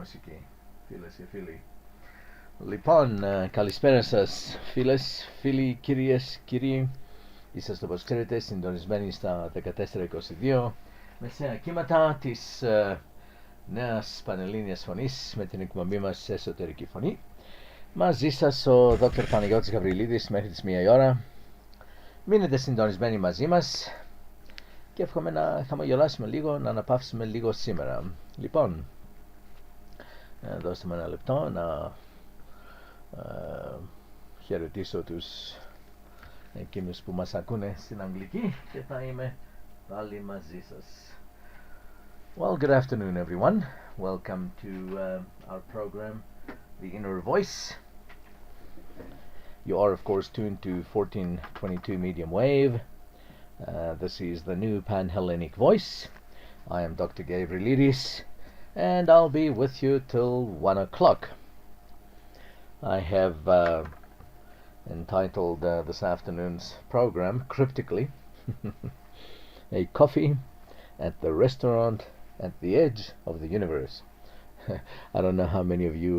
μουσική, φίλες και φίλοι. Λοιπόν, καλησπέρα σας φίλες, φίλοι, κυρίες, κύριοι. Είσαστε όπως ξέρετε συντονισμένοι στα 1422 μεσαία κύματα της νέας πανελλήνιας φωνής με την εκπομπή μας Εσωτερική Φωνή. Μαζί σας ο Δ. Παναγιώτης Γαβριλίδης μέχρι τις 1 η ώρα. Μείνετε συντονισμένοι μαζί μας και εύχομαι να χαμογελάσουμε λίγο, να αναπαύσουμε λίγο σήμερα. Λοιπόν, δώστε με ένα λεπτό να χαιρετήσω τους εκείνους που μας ακούνε στην Αγγλική και θα είμαι πάλι μαζί σας. Well, good afternoon everyone. Welcome to our program, The Inner Voice. You are of course tuned to 1422 medium wave. This is the new Pan-Hellenic voice. I am Dr. Gabrielides and I'll be with you till 1 o'clock. I have entitled this afternoon's program cryptically A Coffee at the Restaurant at the Edge of the Universe. I don't know how many of you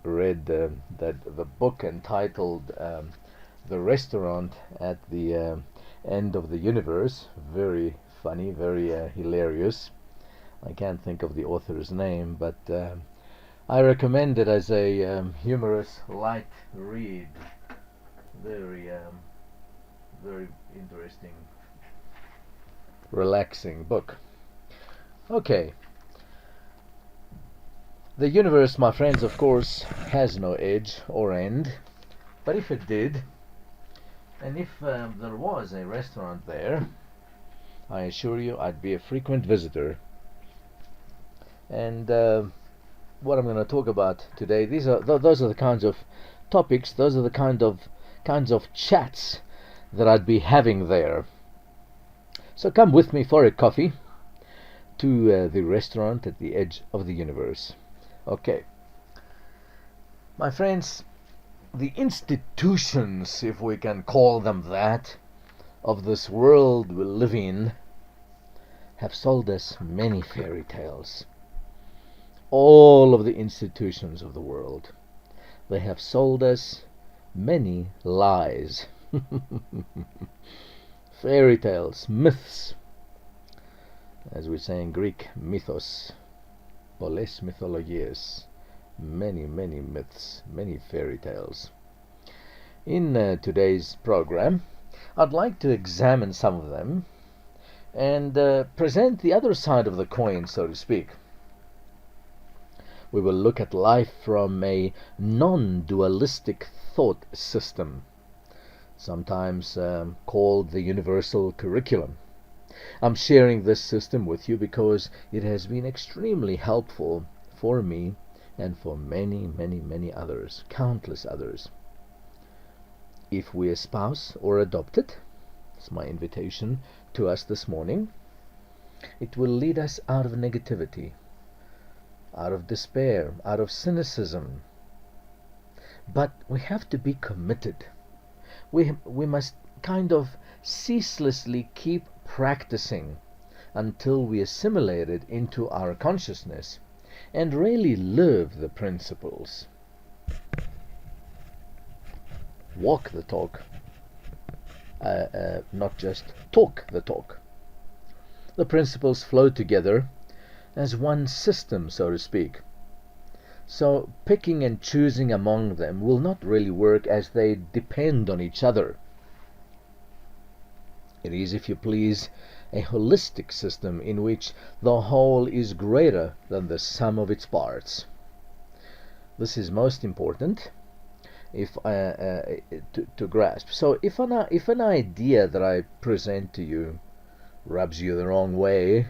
read the book entitled The Restaurant at the End of the Universe. Very funny, very hilarious. I can't think of the author's name, but I recommend it as a humorous, light read. Very interesting, relaxing book. Okay. The universe, my friends, of course, has no edge or end. But if it did, and if there was a restaurant there, I assure you I'd be a frequent visitor. And what I'm going to talk about today, those are the kinds of topics, those are the kinds of chats that I'd be having there. So come with me for a coffee to the restaurant at the edge of the universe. Okay. My friends, the institutions, if we can call them that, of this world we live in have sold us many fairy tales. All of the institutions of the world, they have sold us many lies. Fairy tales, myths, as we say in Greek, mythos, πολλές mythologies, many myths, many fairy tales. In today's program, I'd like to examine some of them and present the other side of the coin, so to speak. We will look at life from a non-dualistic thought system, sometimes called the universal curriculum. I'm sharing this system with you because it has been extremely helpful for me and for many others, countless others. If we espouse or adopt it, it's my invitation to us this morning, it will lead us out of negativity, out of despair, out of cynicism. But we have to be committed. We must kind of ceaselessly keep practicing until we assimilate it into our consciousness and really live the principles. Walk the talk, not just talk the talk. The principles flow together as one system, so to speak. So picking and choosing among them will not really work, as they depend on each other. It is, if you please, a holistic system in which the whole is greater than the sum of its parts. This is most important to grasp. So if an idea that I present to you rubs you the wrong way,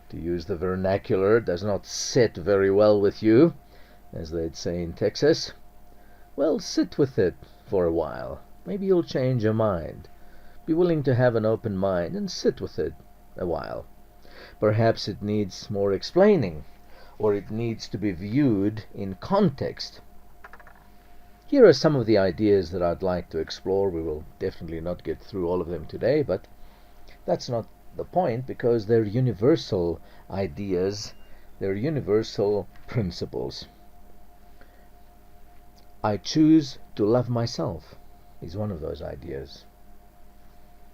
to use the vernacular, does not sit very well with you, as they'd say in Texas, well, sit with it for a while. Maybe you'll change your mind. Be willing to have an open mind and sit with it a while. Perhaps it needs more explaining, or it needs to be viewed in context. Here are some of the ideas that I'd like to explore. We will definitely not get through all of them today, but that's not the point, because they're universal ideas They're universal principles. I choose to love myself is one of those ideas.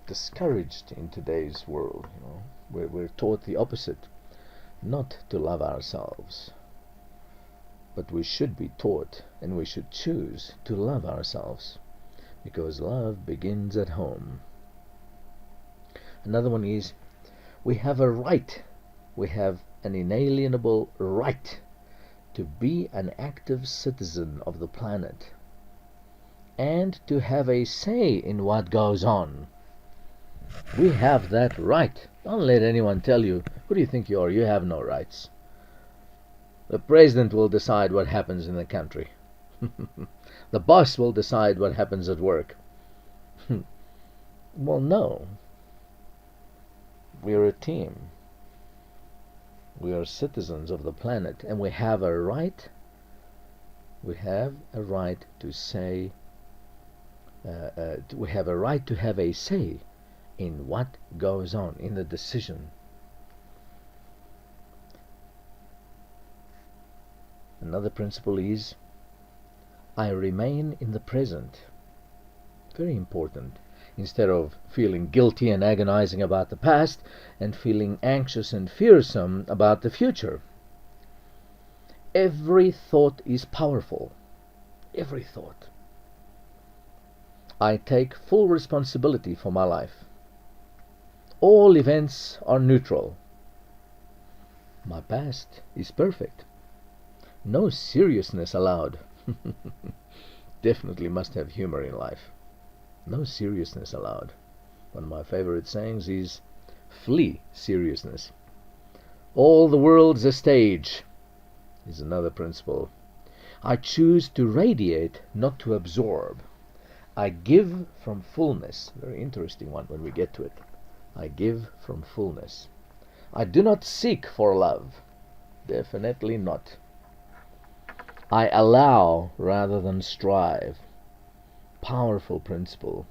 Discouraged in today's world, we're taught the opposite, not to love ourselves. But we should be taught, and we should choose to love ourselves, because love begins at home. Another one is, we have a right, we have an inalienable right to be an active citizen of the planet and to have a say in what goes on. We have that right. Don't let anyone tell you, who do you think you are? You have no rights. The president will decide what happens in the country. The boss will decide what happens at work. Well, no. We are a team. We are citizens of the planet, and we have a right. We have a right to say. We have a right to have a say in what goes on, in the decision. Another principle is, I remain in the present. Very important. Instead of feeling guilty and agonizing about the past and feeling anxious and fearsome about the future. Every thought is powerful. Every thought. I take full responsibility for my life. All events are neutral. My past is perfect. No seriousness allowed. Definitely must have humor in life. No seriousness allowed. One of my favorite sayings is, flee seriousness. All the world's a stage is another principle. I choose to radiate, not to absorb. I give from fullness. Very interesting one when we get to it. I give from fullness. I do not seek for love. Definitely not. I allow rather than strive. Powerful principle.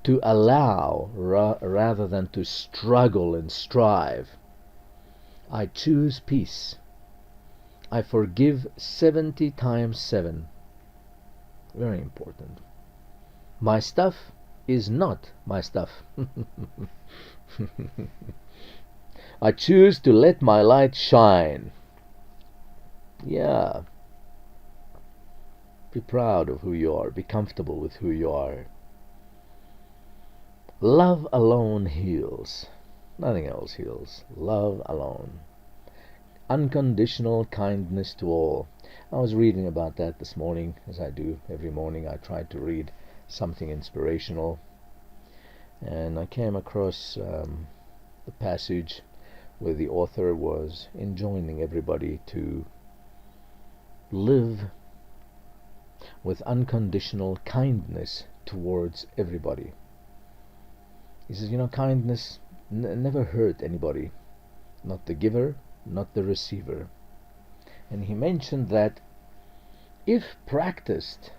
To allow rather than to struggle and strive. I choose peace. I forgive 70 times 7. Very important. My stuff is not my stuff. I choose to let my light shine. Yeah. Be proud of who you are. Be comfortable with who you are. Love alone heals. Nothing else heals. Love alone. Unconditional kindness to all. I was reading about that this morning, as I do every morning. I try to read something inspirational. And I came across the passage where the author was enjoining everybody to live with unconditional kindness towards everybody. He says, kindness never hurt anybody, not the giver, not the receiver. And he mentioned that if practiced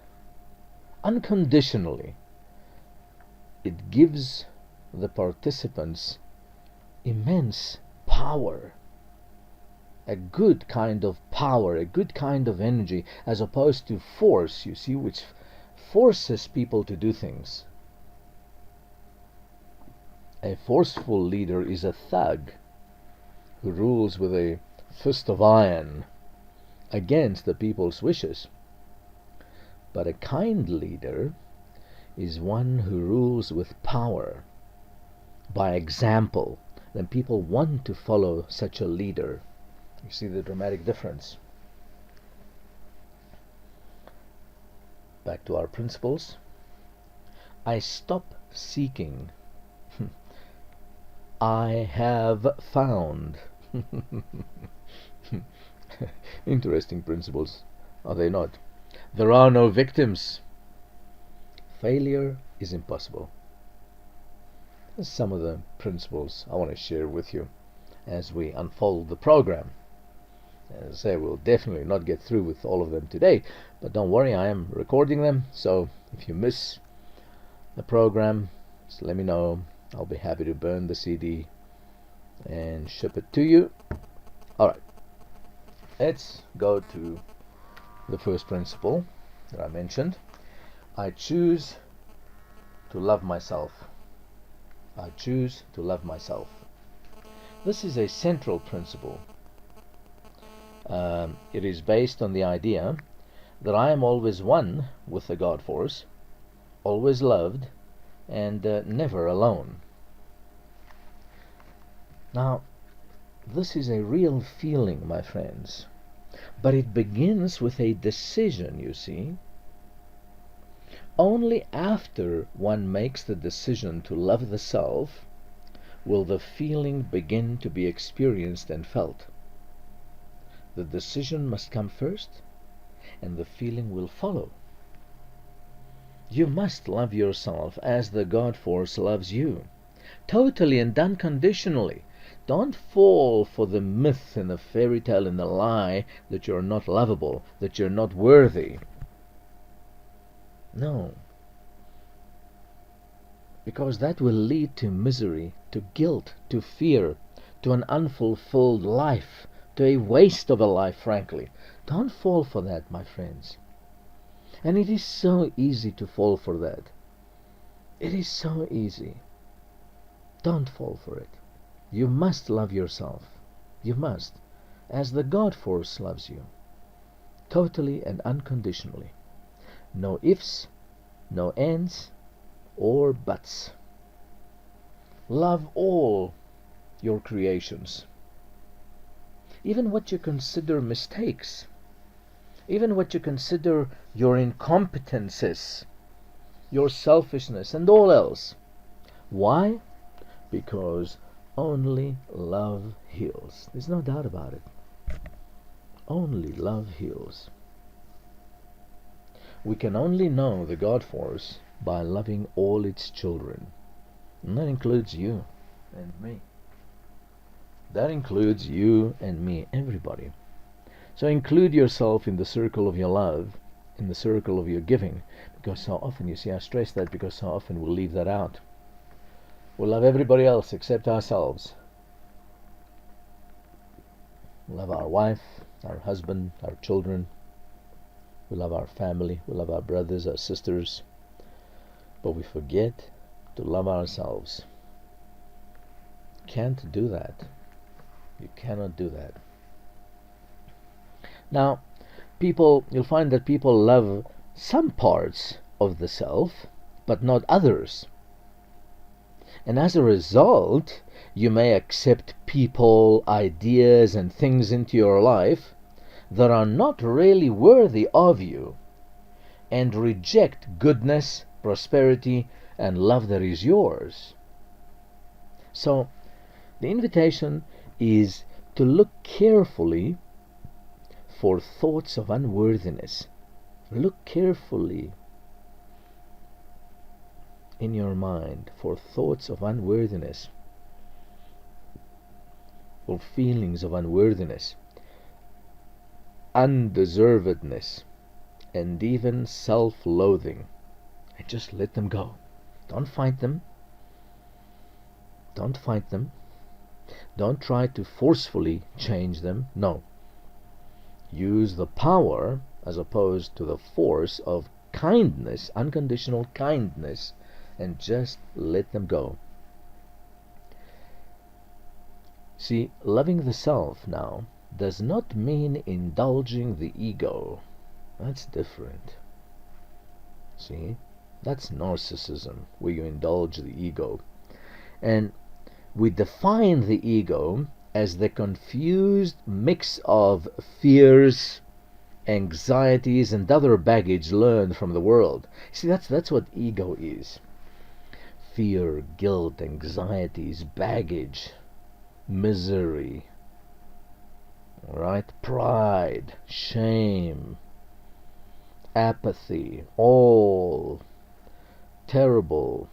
unconditionally, it gives the participants immense power, a good kind of power, a good kind of energy, as opposed to force, you see, which forces people to do things. A forceful leader is a thug who rules with a fist of iron against the people's wishes. But a kind leader is one who rules with power, by example. Then people want to follow such a leader. You see the dramatic difference. Back to our principles. I stop seeking. I have found. Interesting principles, are they not? There are no victims. Failure is impossible. That's some of the principles I want to share with you as we unfold the program. As I say, we'll definitely not get through with all of them today, but don't worry, I am recording them, so if you miss the program, just let me know. I'll be happy to burn the CD and ship it to you. Alright, Let's go to the first principle that I mentioned. I choose to love myself. I choose to love myself. This is a central principle. It is based on the idea that I am always one with the God force, always loved, and never alone. Now, this is a real feeling, my friends, but it begins with a decision, you see. Only after one makes the decision to love the self will the feeling begin to be experienced and felt. The decision must come first, and the feeling will follow. You must love yourself as the God force loves you, totally and unconditionally. Don't fall for the myth and the fairy tale and the lie that you're not lovable, that you're not worthy. No. Because that will lead to misery, to guilt, to fear, to an unfulfilled life, to a waste of a life, frankly. Don't fall for that, my friends. And it is so easy to fall for that. It is so easy. Don't fall for it. You must love yourself. You must, as the God force loves you, totally and unconditionally. No ifs, no ands, or buts. Love all your creations, even what you consider mistakes, even what you consider your incompetences, your selfishness, and all else. Why? Because only love heals. There's no doubt about it. Only love heals. We can only know the God force by loving all its children. And that includes you and me. That includes you and me, everybody. So include yourself in the circle of your love, in the circle of your giving, because so often, you see, I stress that because so often we'll leave that out. We'll love everybody else except ourselves. We love our wife, our husband, our children. We love our family. We love our brothers, our sisters. But we forget to love ourselves. Can't do that. You cannot do that. Now, you'll find that people love some parts of the self, but not others. And as a result, you may accept people, ideas, and things into your life that are not really worthy of you, and reject goodness, prosperity, and love that is yours. So, the invitation is to look carefully for thoughts of unworthiness. Look carefully in your mind for thoughts of unworthiness, or feelings of unworthiness, undeservedness, and even self-loathing. And just let them go. Don't fight them. Don't fight them. Don't try to forcefully change them. No. Use the power, as opposed to the force, of kindness, unconditional kindness, and just let them go. See, loving the self now does not mean indulging the ego. That's different. See, that's narcissism, where you indulge the ego. And we define the ego as the confused mix of fears, anxieties, and other baggage learned from the world. See, that's what ego is. Fear, guilt, anxieties, baggage, misery, right? Pride, shame, apathy, all terrible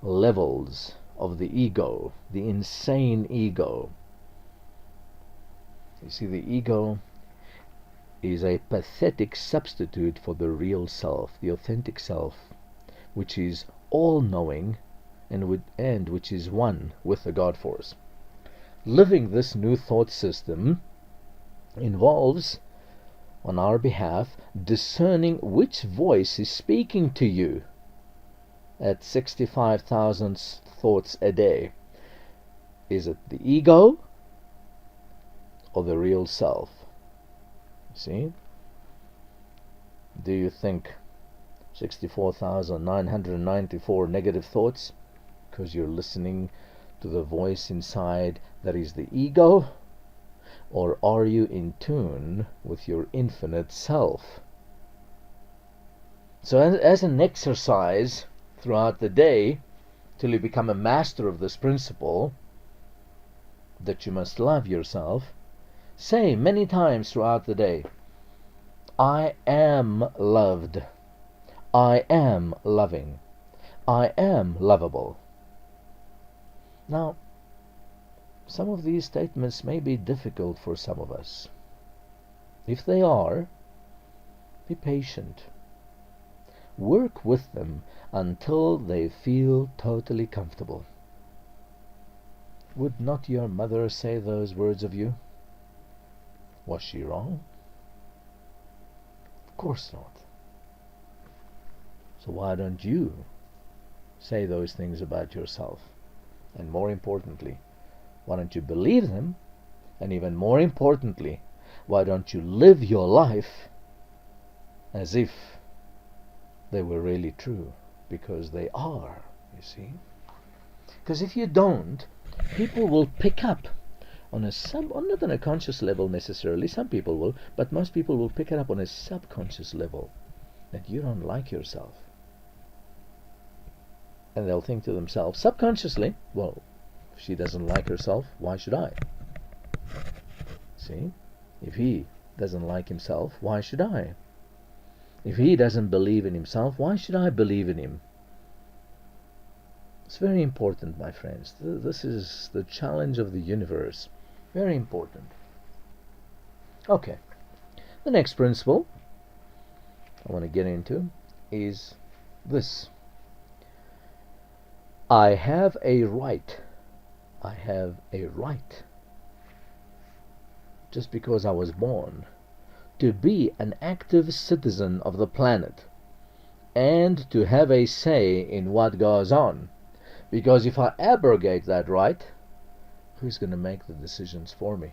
levels of the ego, the insane ego. You see, the ego is a pathetic substitute for the real self, the authentic self, which is all-knowing and which is one with the God force. Living this new thought system involves, on our behalf, discerning which voice is speaking to you at 65,000 thoughts a day. Is it the ego or the real self? See? Do you think 64,994 negative thoughts because you're listening to the voice inside that is the ego? Or are you in tune with your infinite self? So as an exercise throughout the day, till you become a master of this principle, that you must love yourself, say many times throughout the day, I am loved. I am loving. I am lovable. Now, some of these statements may be difficult for some of us. If they are, be patient. Work with them until they feel totally comfortable. Would not your mother say those words of you? Was she wrong? Of course not. So why don't you say those things about yourself? And more importantly, why don't you believe them? And even more importantly, why don't you live your life as if they were really true? Because they are, you see. Because if you don't, people will pick up on not on a conscious level necessarily, some people will, but most people will pick it up on a subconscious level, that you don't like yourself. And they'll think to themselves, subconsciously, well, if she doesn't like herself, why should I? See? If he doesn't like himself, why should I? If he doesn't believe in himself, why should I believe in him? It's very important, my friends. This is the challenge of the universe. Very important. Okay. The next principle I want to get into is this. I have a right. I have a right, just because I was born, to be an active citizen of the planet and to have a say in what goes on. Because if I abrogate that right, who's going to make the decisions for me?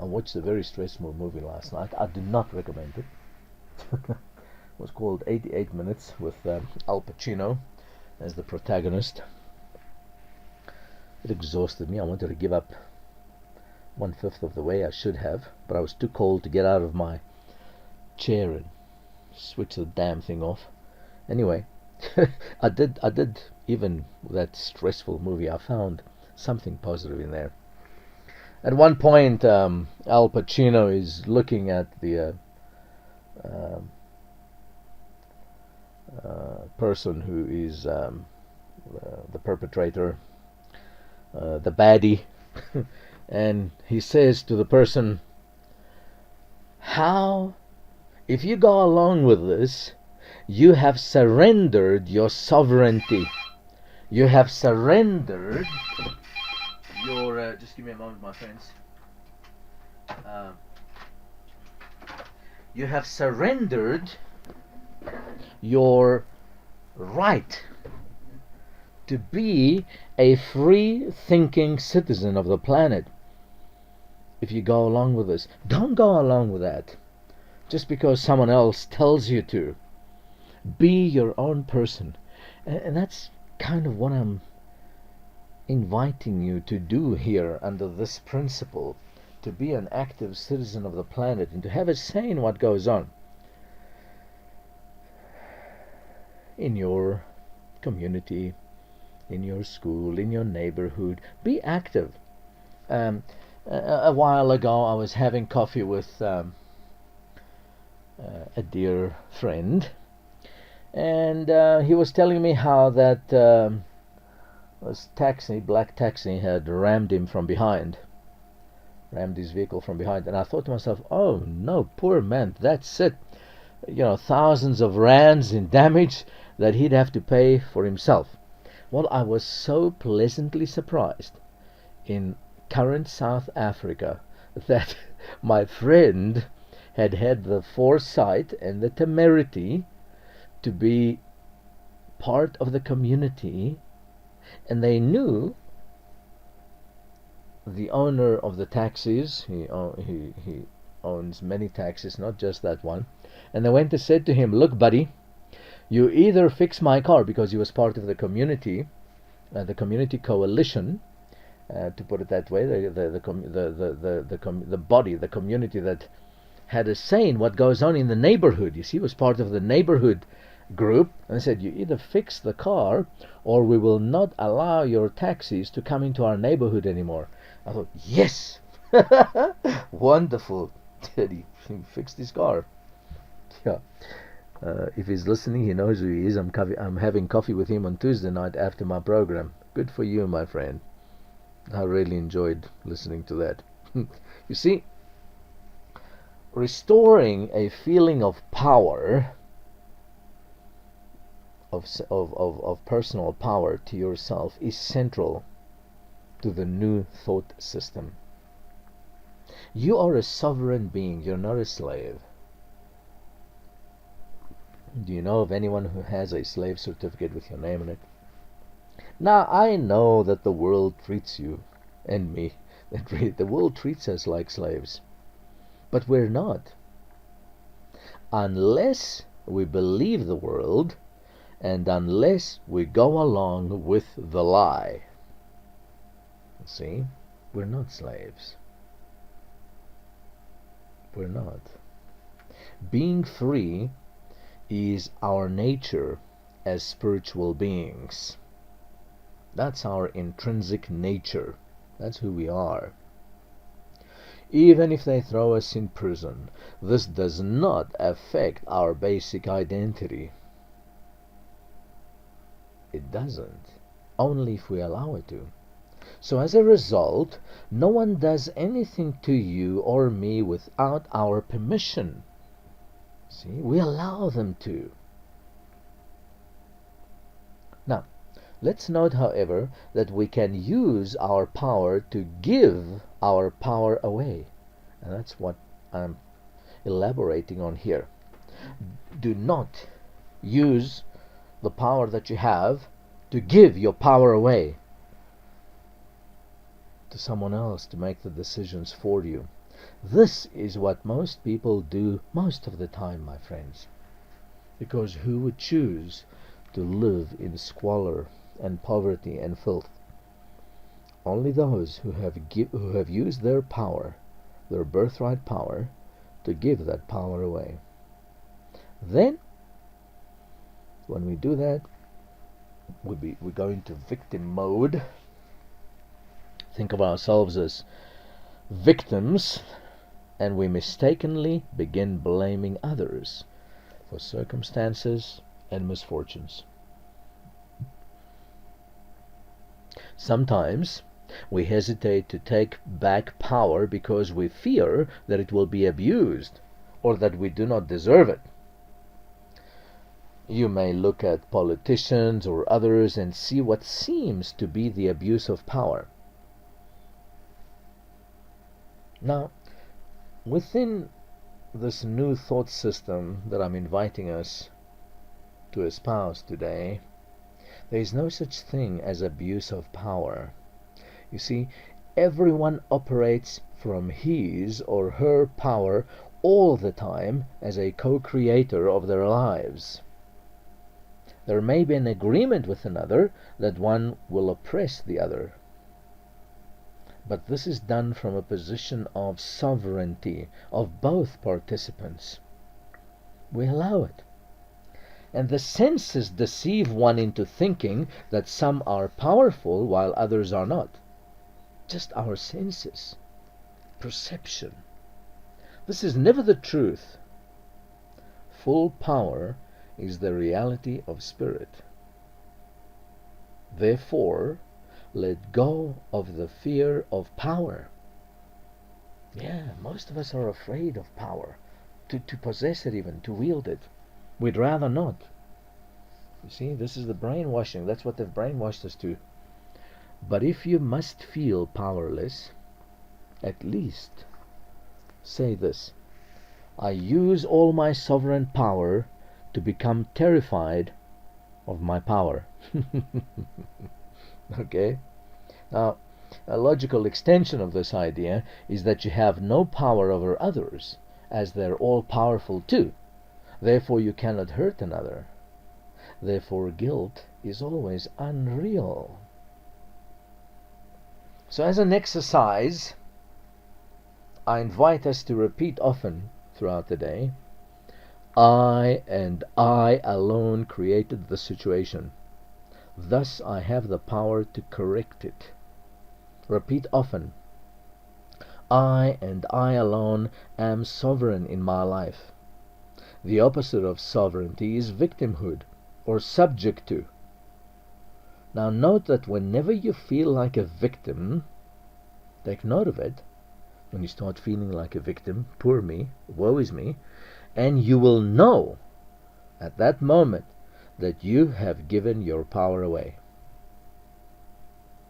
I watched a very stressful movie last night. I do not recommend it. It was called 88 Minutes with Al Pacino as the protagonist. It exhausted me. I wanted to give up 1/5 of the way. I should have, but I was too cold to get out of my chair and switch the damn thing off. Anyway, I did even with that stressful movie, I found something positive in there. At one point, Al Pacino is looking at the person who is the perpetrator, the baddie, and he says to the person, how, if you go along with this, you have surrendered your sovereignty. You have surrendered your... just give me a moment, my friends. You have surrendered your right to be a free-thinking citizen of the planet. If you go along with this, don't go along with that just because someone else tells you to. Be your own person. And that's kind of what I'm inviting you to do here under this principle, to be an active citizen of the planet and to have a say in what goes on in your community, in your school, in your neighborhood. Be active. A while ago I was having coffee with a dear friend, and he was telling me how that this black taxi had rammed him from behind, rammed his vehicle from behind. And I thought to myself, oh no, poor man, that's it. Thousands of rands in damage that he'd have to pay for himself. Well, I was so pleasantly surprised in current South Africa that my friend had the foresight and the temerity to be part of the community, and they knew the owner of the taxis. He owns many taxis, not just that one. And they went and said to him, "Look, buddy, you either fix my car," because he was part of the community coalition, to put it that way, the body, the community that had a say in what goes on in the neighborhood. You see, he was part of the neighborhood group, and they said, "You either fix the car, or we will not allow your taxis to come into our neighborhood anymore." I thought, yes, wonderful. He fixed his car. Yeah. If he's listening, he knows who he is. I'm having coffee with him on Tuesday night after my program. Good for you, my friend. I really enjoyed listening to that. You see, restoring a feeling of power, of personal power to yourself, is central to the new thought system. You are a sovereign being. You're not a slave. Do you know of anyone who has a slave certificate with your name on it? Now, I know that the world treats you and me, the world treats us like slaves, but we're not. Unless we believe the world, and unless we go along with the lie. See, we're not slaves. We're not. Being free is our nature as spiritual beings. That's our intrinsic nature. That's who we are. Even if they throw us in prison, this does not affect our basic identity. It doesn't. Only if we allow it to. So as a result, no one does anything to you or me without our permission. See, we allow them to. Now, let's note, however, that we can use our power to give our power away. And that's what I'm elaborating on here. Do not use the power that you have to give your power away to someone else to make the decisions for you. This is what most people do most of the time, my friends. Because who would choose to live in squalor and poverty and filth? Only those who have used their power, their birthright power, to give that power away. Then, when we do that, we go into victim mode. Think of ourselves as victims, and we mistakenly begin blaming others for circumstances and misfortunes. Sometimes we hesitate to take back power because we fear that it will be abused or that we do not deserve it. You may look at politicians or others and see what seems to be the abuse of power. Now, within this new thought system that I'm inviting us to espouse today, there is no such thing as abuse of power. You see, everyone operates from his or her power all the time as a co-creator of their lives. There may be an agreement with another that one will oppress the other. But this is done from a position of sovereignty of both participants. We allow it. And the senses deceive one into thinking that some are powerful while others are not. Just our senses. Perception. This is never the truth. Full power is the reality of spirit. Therefore, let go of the fear of power. Yeah, most of us are afraid of power, to possess it even, to wield it. We'd rather not. You see, this is the brainwashing. That's what they've brainwashed us to. But if you must feel powerless, At least say this: I use all my sovereign power to become terrified of my power. Okay? Now, a logical extension of this idea is that you have no power over others, as they're all powerful too. Therefore, you cannot hurt another. Therefore, guilt is always unreal. So, as an exercise, I invite us to repeat often throughout the day, I and I alone created the situation. Thus I have the power to correct it. Repeat often, I and I alone am sovereign in my life. The opposite of sovereignty is victimhood, or subject to. Now note that whenever you feel like a victim, take note of it. When you start feeling like a victim, poor me, woe is me, and you will know at that moment that you have given your power away.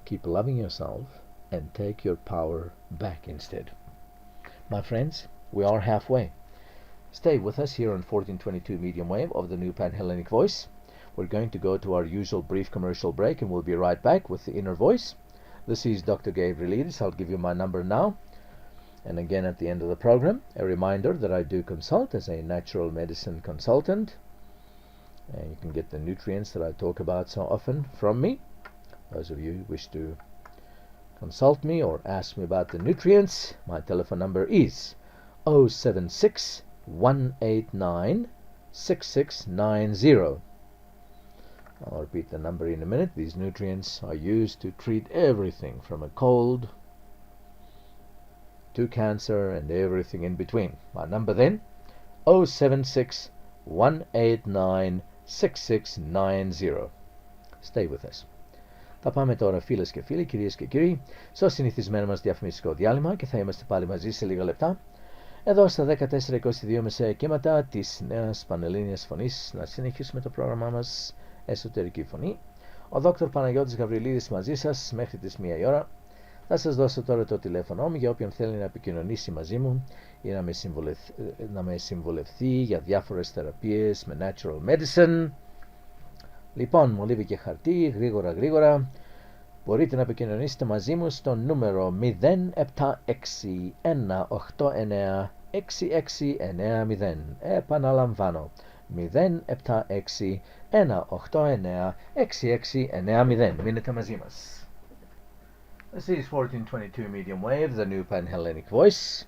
Keep loving yourself and take your power back instead. My friends, we are halfway. Stay with us here on 1422 medium wave of the new Pan-Hellenic voice. We're going to go to our usual brief commercial break, and we'll be right back with the inner voice. This is Dr. Gabrielides. I'll give you my number now. And again, at the end of the program, a reminder that I do consult as a natural medicine consultant. And you can get the nutrients that I talk about so often from me. Those of you who wish to consult me or ask me about the nutrients, my telephone number is 076 189 6690. I'll repeat the number in a minute. These nutrients are used to treat everything from a cold to cancer and everything in between. My number then, 076 189 6690. Stay with us. Θα πάμε τώρα, φίλες και φίλοι, κυρίες και κύριοι, στο συνηθισμένο μας διαφημιστικό διάλειμμα και θα είμαστε πάλι μαζί σε λίγα λεπτά. Εδώ στα 1422 μεσαία κύματα της νέας πανελλήνιας φωνής, να συνεχίσουμε το πρόγραμμά μας Εσωτερική Φωνή. Ο Δόκτωρ Παναγιώτης Γαβριλίδης μαζί σας μέχρι τις 1 η ώρα. Θα σας δώσω τώρα το τηλέφωνο μου για όποιον θέλει να επικοινωνήσει μαζί μου ή να με συμβολευθεί για διάφορες θεραπείες με natural medicine. Λοιπόν, μολύβι και χαρτί, γρήγορα, μπορείτε να επικοινωνήσετε μαζί μου στο νούμερο 076-189-6690. Επαναλαμβάνω, 076-189-6690. Μείνετε μαζί μας. This is 1422 medium wave, the new Pan-Hellenic voice.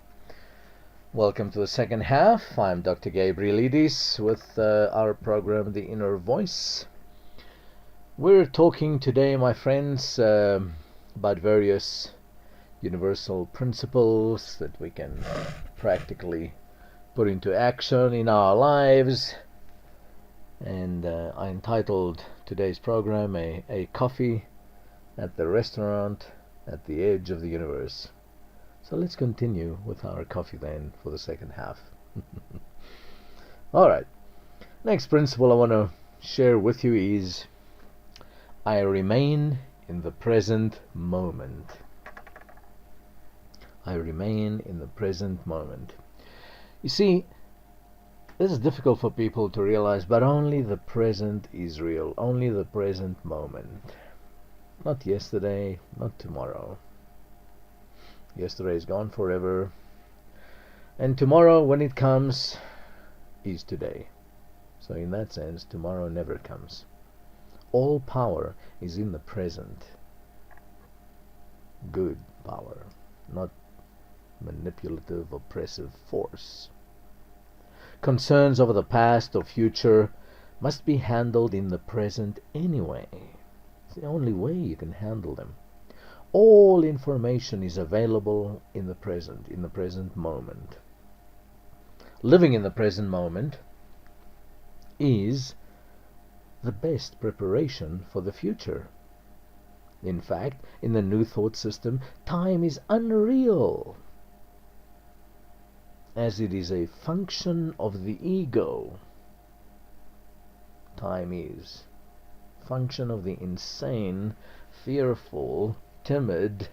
Welcome to the second half. I'm Dr. Gabrielides with our program, The Inner Voice. We're talking today, my friends, about various universal principles that we can practically put into action in our lives. And I entitled today's program, A Coffee at the Restaurant at the Edge of the Universe. So let's continue with our coffee then for the second half. Alright, next principle I want to share with you is I remain in the present moment. I remain in the present moment. You see, this is difficult for people to realize, but only the present is real. Only the present moment. Not yesterday, not tomorrow. Yesterday is gone forever. And tomorrow, when it comes, is today. So in that sense, tomorrow never comes. All power is in the present. Good power, not manipulative, oppressive force. Concerns over the past or future must be handled in the present anyway. It's the only way you can handle them. All information is available in the present moment. Living in the present moment is the best preparation for the future. In fact, in the New Thought system, time is unreal, as it is a function of the ego. Time is function of the insane, fearful, timid,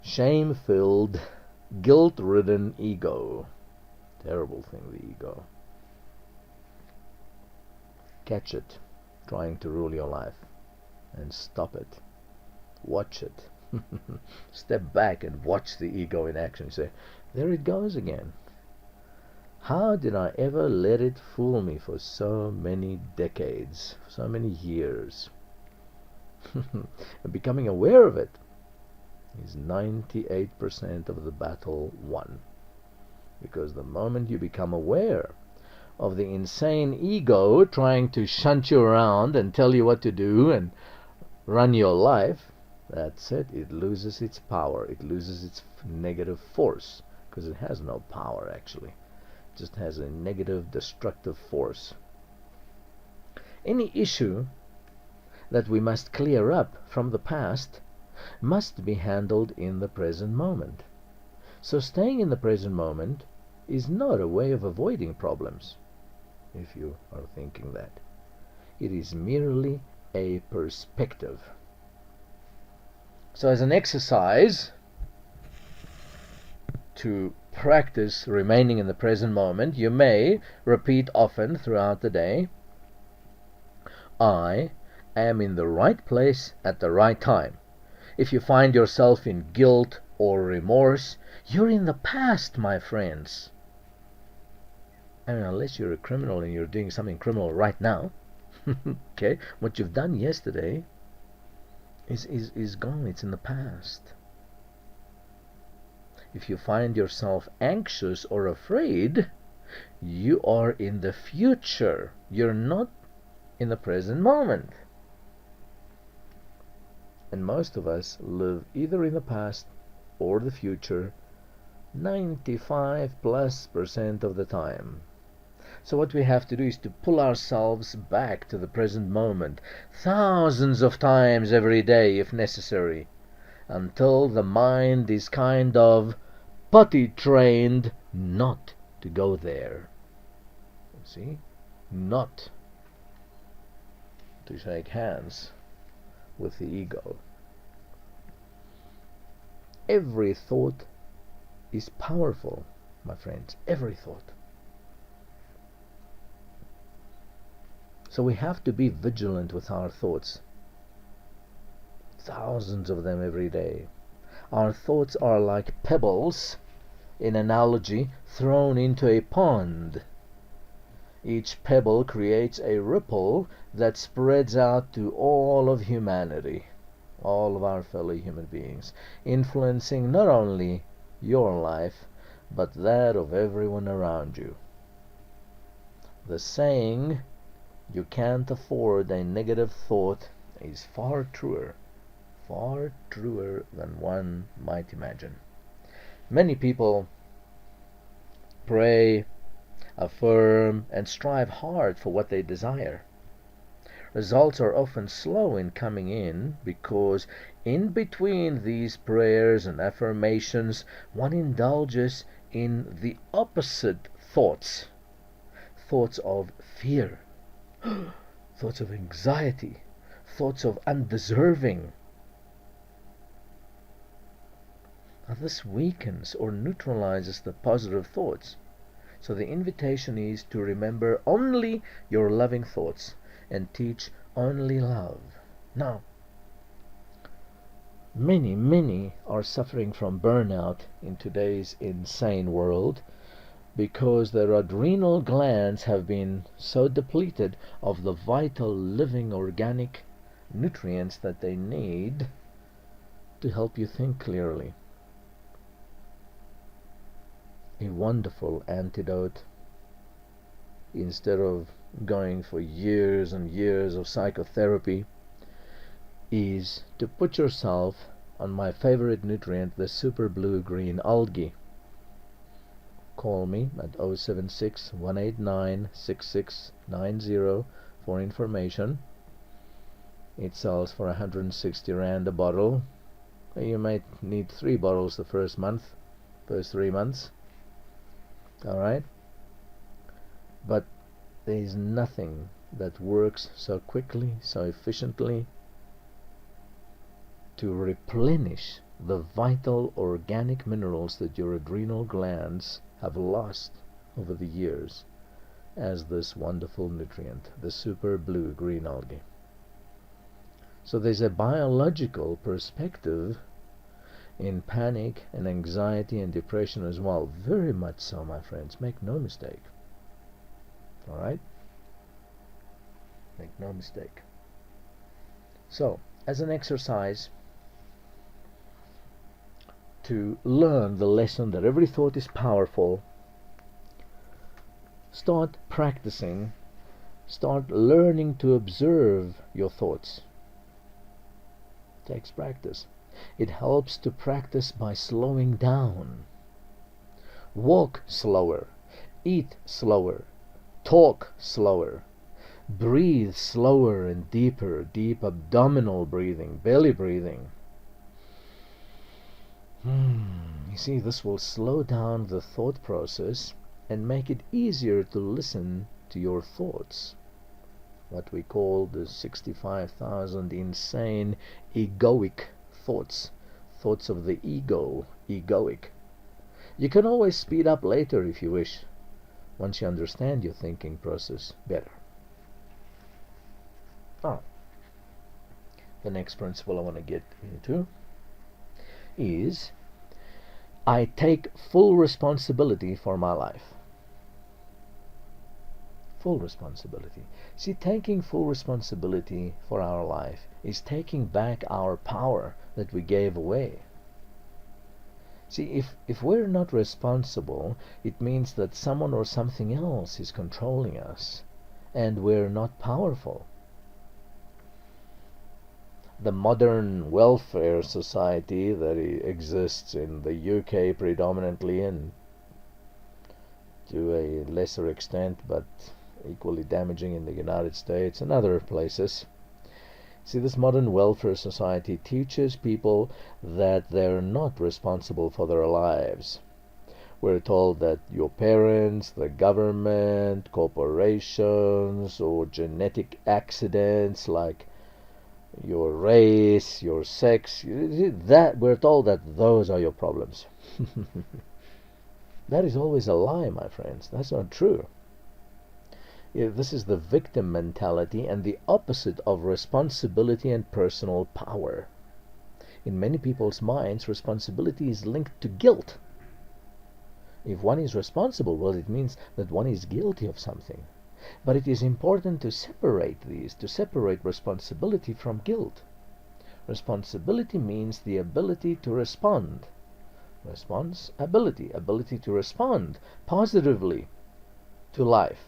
Shame-filled, guilt-ridden ego. Terrible thing, the ego. Catch it trying to rule your life and stop it. Watch it. Step back and watch the ego in action. You say, there it goes again. How did I ever let it fool me for so many decades, so many years? And becoming aware of it is 98% of the battle won. Because the moment you become aware of the insane ego trying to shunt you around and tell you what to do and run your life, that's it. It loses its power. It loses its negative force, because it has no power actually. It just has a negative, destructive force. Any issue that we must clear up from the past must be handled in the present moment. So staying in the present moment is not a way of avoiding problems, if you are thinking that. It is merely a perspective. So as an exercise to practice remaining in the present moment, you may repeat often throughout the day, I am in the right place at the right time. If you find yourself in guilt or remorse, you're in the past, my friends. I mean, unless you're a criminal and you're doing something criminal right now, okay, what you've done yesterday is gone. It's in the past. If you find yourself anxious or afraid, you are in the future. You're not in the present moment. And most of us live either in the past or the future 95+% of the time. So what we have to do is to pull ourselves back to the present moment thousands of times every day if necessary, until the mind is kind of potty trained not to go there. See? Not to shake hands with the ego. Every thought is powerful, my friends. Every thought. So we have to be vigilant with our thoughts. Thousands of them every day. Our thoughts are like pebbles, in analogy, thrown into a pond. Each pebble creates a ripple that spreads out to all of humanity, all of our fellow human beings, influencing not only your life, but that of everyone around you. The saying, you can't afford a negative thought, is far truer than one might imagine. Many people pray, affirm, and strive hard for what they desire. Results are often slow in coming in because in between these prayers and affirmations, one indulges in the opposite thoughts. Thoughts of fear, thoughts of anxiety, thoughts of undeserving. Now this weakens or neutralizes the positive thoughts. So the invitation is to remember only your loving thoughts and teach only love. Now, many are suffering from burnout in today's insane world because their adrenal glands have been so depleted of the vital living organic nutrients that they need to help you think clearly. A wonderful antidote, instead of going for years and years of psychotherapy, is to put yourself on my favorite nutrient, the super blue-green algae. Call me at 076-189-6690 for information. It sells for 160 Rand a bottle. You might need 3 bottles the first 3 months. Alright? But there is nothing that works so quickly, so efficiently to replenish the vital organic minerals that your adrenal glands have lost over the years as this wonderful nutrient, the super blue green algae. So there's a biological perspective in panic and anxiety and depression as well. Very much so, my friends. Make no mistake. Alright? Make no mistake. So, as an exercise to learn the lesson that every thought is powerful, start practicing, start learning to observe your thoughts. It takes practice. It helps to practice by slowing down. Walk slower, eat slower, talk slower, breathe slower and deeper, deep abdominal breathing, belly breathing. You see, this will slow down the thought process and make it easier to listen to your thoughts. What we call the 65,000 insane egoic thoughts. Thoughts of the ego, egoic. You can always speed up later if you wish, once you understand your thinking process better. The next principle I want to get into is I take full responsibility for my life. Full responsibility. See, taking full responsibility for our life is taking back our power that we gave away. See, if we're not responsible, it means that someone or something else is controlling us, and we're not powerful. The modern welfare society that exists in the UK predominantly, and to a lesser extent but equally damaging in the United States and other places. See, this modern welfare society teaches people that they're not responsible for their lives. We're told that your parents, the government, corporations, or genetic accidents like your race, your sex, that we're told that those are your problems. That is always a lie, my friends. That's not true. This is the victim mentality and the opposite of responsibility and personal power. In many people's minds, responsibility is linked to guilt. If one is responsible, well, it means that one is guilty of something. But it is important to separate these, to separate responsibility from guilt. Responsibility means the ability to respond. Ability to respond positively to life.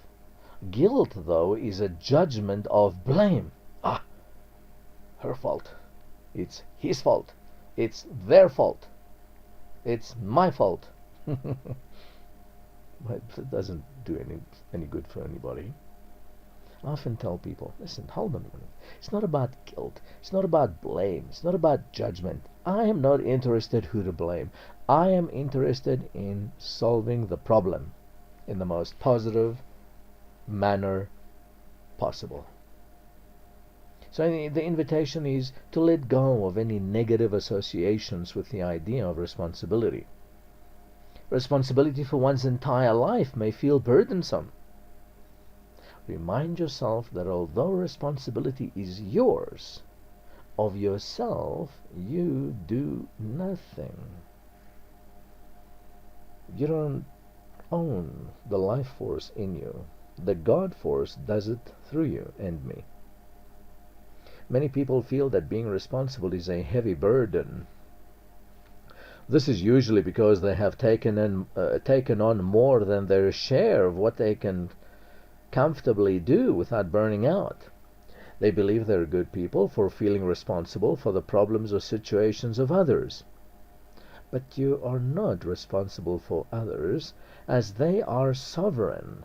Guilt, though, is a judgment of blame. Her fault. It's his fault. It's their fault. It's my fault. But it doesn't do any good for anybody. I often tell people, listen, hold on a minute. It's not about guilt. It's not about blame. It's not about judgment. I am not interested who to blame. I am interested in solving the problem in the most positive manner possible. So the invitation is to let go of any negative associations with the idea of responsibility. Responsibility for one's entire life may feel burdensome. Remind yourself that although responsibility is yours, of yourself you do nothing. You don't own the life force in you. The God force does it through you and me. Many people feel that being responsible is a heavy burden. This is usually because they have taken on more than their share of what they can comfortably do without burning out. They believe they're good people for feeling responsible for the problems or situations of others. But you are not responsible for others, as they are sovereign,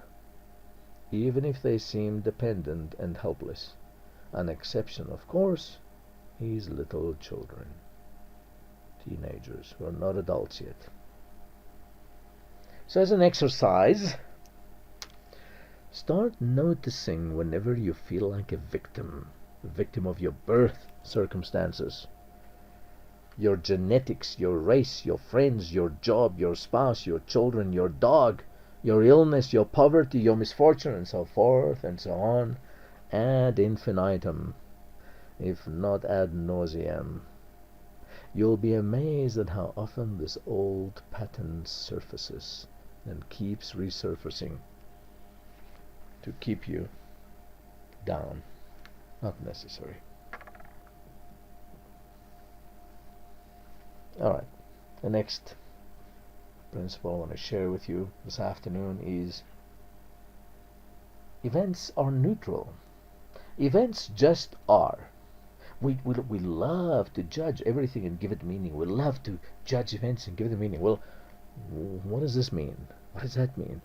even if they seem dependent and helpless. An exception, of course, is little children, teenagers who are not adults yet. So as an exercise, start noticing whenever you feel like a victim of your birth circumstances. your genetics, your race, your friends, your job, your spouse, your children, your dog, your illness, your poverty, your misfortune, and so forth and so on, ad infinitum, if not ad nauseam. You'll be amazed at how often this old pattern surfaces and keeps resurfacing to keep you down. Not necessary. Alright, the next principle I want to share with you this afternoon is events are neutral. Events just are. We love to judge everything and give it meaning. We love to judge events and give it meaning. Well, what does this mean? What does that mean?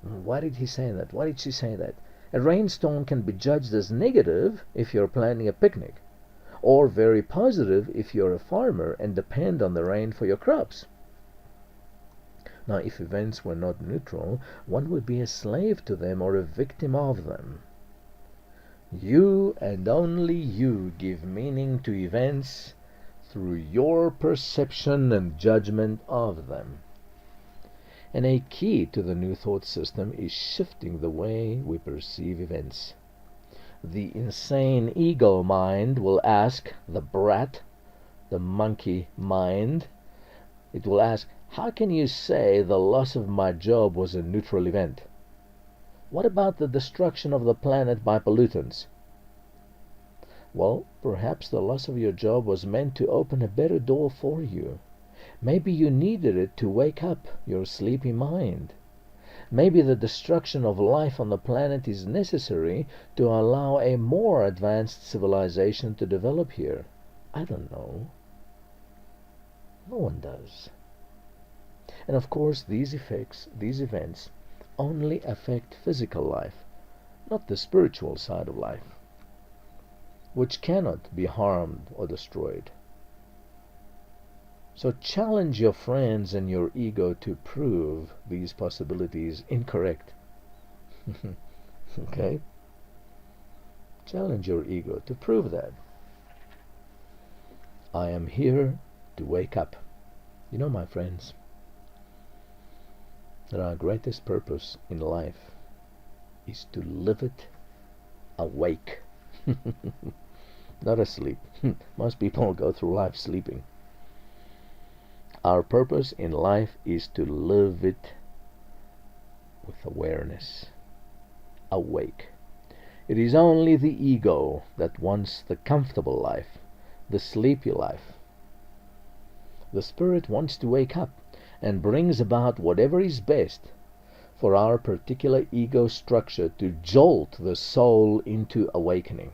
Why did he say that? Why did she say that? A rainstorm can be judged as negative if you're planning a picnic, or very positive if you're a farmer and depend on the rain for your crops. Now, if events were not neutral, one would be a slave to them or a victim of them. You and only you give meaning to events through your perception and judgment of them. And a key to the new thought system is shifting the way we perceive events. The insane ego mind will ask the brat, the monkey mind, it will ask, how can you say the loss of my job was a neutral event? What about the destruction of the planet by pollutants? Well, perhaps the loss of your job was meant to open a better door for you. Maybe you needed it to wake up your sleepy mind. Maybe the destruction of life on the planet is necessary to allow a more advanced civilization to develop here. I don't know. No one does. And of course, these events, only affect physical life, not the spiritual side of life, which cannot be harmed or destroyed. So challenge your friends and your ego to prove these possibilities incorrect. Okay? Challenge your ego to prove that. I am here to wake up. You know, my friends, that our greatest purpose in life is to live it awake. Not asleep. Most people go through life sleeping. Our purpose in life is to live it with awareness, awake. It is only the ego that wants the comfortable life, the sleepy life. The spirit wants to wake up and brings about whatever is best for our particular ego structure to jolt the soul into awakening.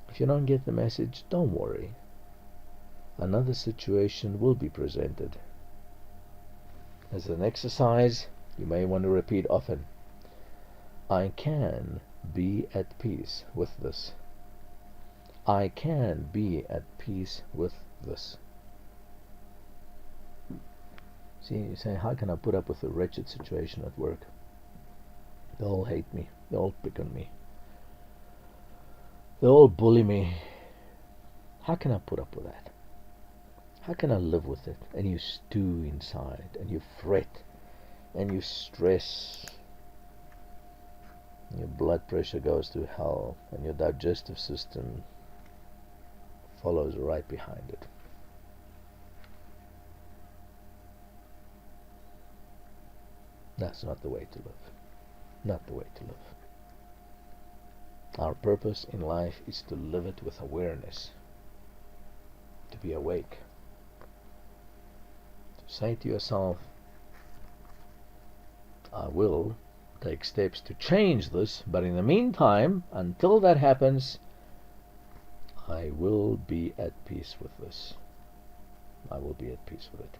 If you don't get the message, don't worry. Another situation will be presented. As an exercise, you may want to repeat often, I can be at peace with this. I can be at peace with this. See, you say, how can I put up with a wretched situation at work? They all hate me. They all pick on me. They all bully me. How can I put up with that? How can I live with it? And you stew inside, and you fret, and you stress. Your blood pressure goes to hell, and your digestive system follows right behind it. That's not the way to live. Not the way to live. Our purpose in life is to live it with awareness, to be awake. To say to yourself, I will take steps to change this, but in the meantime, until that happens, I will be at peace with this. I will be at peace with it.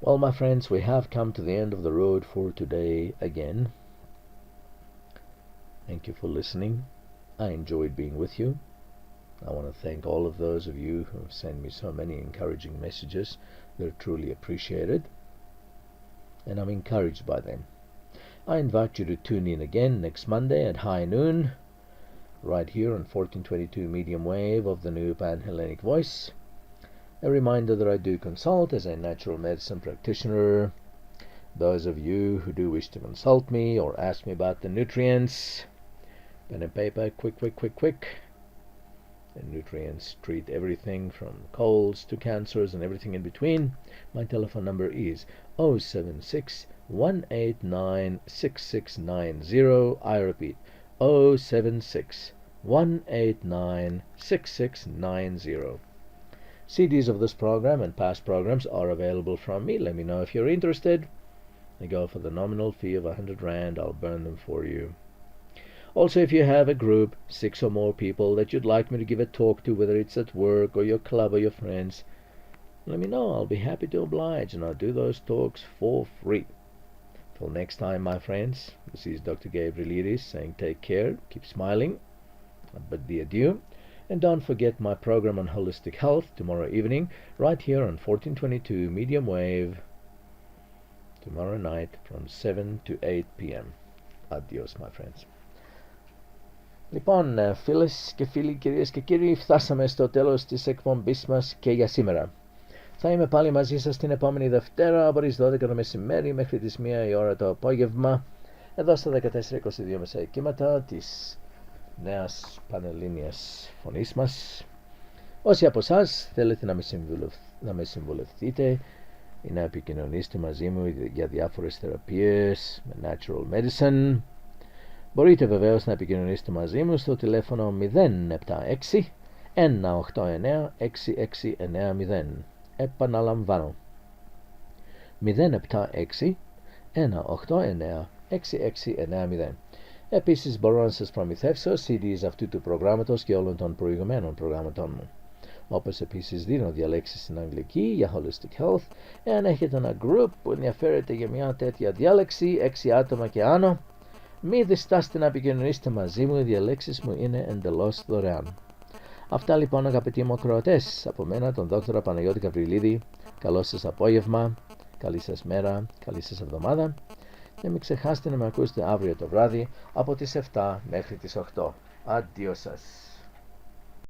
Well, my friends, we have come to the end of the road for today again. Thank you for listening. I enjoyed being with you. I want to thank all of those of you who have sent me so many encouraging messages. They're truly appreciated, and I'm encouraged by them. I invite you to tune in again next Monday at high noon. right here on 1422 medium wave of the new Pan-Hellenic voice. A reminder that I do consult as a natural medicine practitioner. Those of you who do wish to consult me or ask me about the nutrients, pen and paper, quick. The nutrients treat everything from colds to cancers and everything in between. My telephone number is 076 189 6690. I repeat, 076 189 6690. CDs of this program and past programs are available from me. Let me know if you're interested. They go for the nominal fee of 100 Rand. I'll burn them for you. Also, if you have a group, 6 or more people that you'd like me to give a talk to, whether it's at work or your club or your friends, let me know. I'll be happy to oblige, and I'll do those talks for free. Till next time, my friends, this is Dr. Gabrielides saying take care, keep smiling. I bid thee adieu. And don't forget my program on holistic health tomorrow evening, right here on 1422 medium wave, tomorrow night from 7 to 8 p.m. Adios, my friends. Λοιπόν, φίλες και φίλοι, κυρίες και κύριοι, φτάσαμε στο τέλος της εκπομπής μας και για σήμερα. Θα είμαι πάλι μαζί σας την επόμενη Δευτέρα από τις 12 το μεσημέρι μέχρι τις 1 η ώρα το απόγευμα, εδώ στα 1422 μεσαία κύματα της νέας πανελλήνιας φωνής μας. Όσοι από εσάς θέλετε να με συμβουλευτείτε ή να επικοινωνήσετε μαζί μου για διάφορες θεραπείες με natural medicine, μπορείτε βεβαίως να επικοινωνήσετε μαζί μου στο τηλέφωνο 076 189 6690. Επαναλαμβάνω, 076 189 6690. Επίσης μπορώ να σας προμηθεύσω CDs αυτού του προγράμματος και όλων των προηγουμένων προγράμματων μου. Όπως επίσης δίνω διαλέξεις στην αγγλική για holistic health. Εάν έχετε ένα group που ενδιαφέρεται για μια τέτοια διάλεξη, 6 άτομα και άνω, μη διστάσετε να επικοινωνήσετε μαζί μου, οι διαλέξεις μου είναι εντελώς δωρεάν. Αυτά λοιπόν, αγαπητοί μου ακροατές, από μένα τον Δόκτωρα Παναγιώτη Γαβριλίδη. Καλό σας απόγευμα, καλή σας μέρα, καλή σας εβδομάδα και μην ξεχάσετε να με ακούσετε αύριο το βράδυ από τις 7 μέχρι τις 8. Αντίο σας.